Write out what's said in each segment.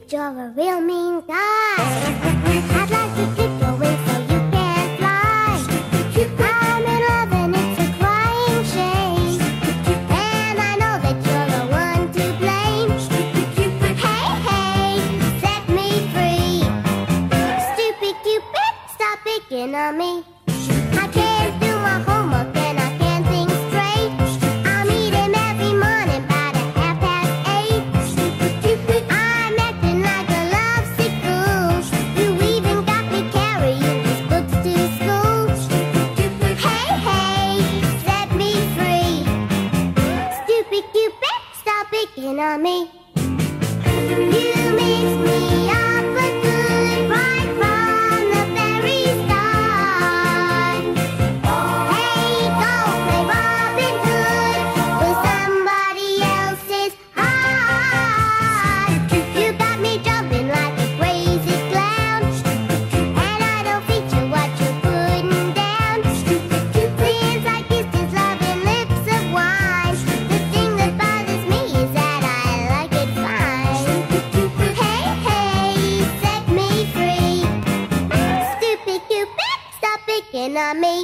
But you're a real mean guy. I'd like to clip your wings so you can fly. I'm in love and it's a crying shame. And I know that you're the one to blame. Hey, hey, set me free. Stupid Cupid, stop picking on me. I can't do my homework and I can't think straight. I'll meet him every morning about 8:30. I'm acting like a lovesick fool. You even got me carrying these books to school. Hey, hey, set me free. Stupid Cupid, stop picking on me. You mixed me up for good right from the very start. Hey, go play Robin Hood with somebody else's heart. You got me jumping like a crazy clown, and I don't feature what you're putting down. Since I kissed his loving lips of wine, the thing that bothers me is that I like it fine. Hey, hey, set me free. Stupid Cupid, stop picking on me.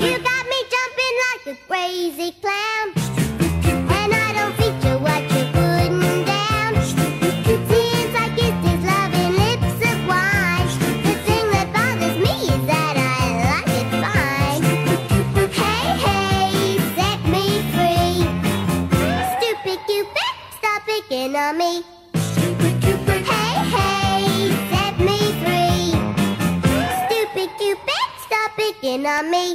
You got me jumping like a crazy clown, and I don't feature what you're putting down. Since I kissed his loving lips of wine, the thing that bothers me is that I like it fine. Hey, hey, set me free. Stupid Cupid, stop picking on me. Hey, hey, set me free. Stupid Cupid, stop picking on me.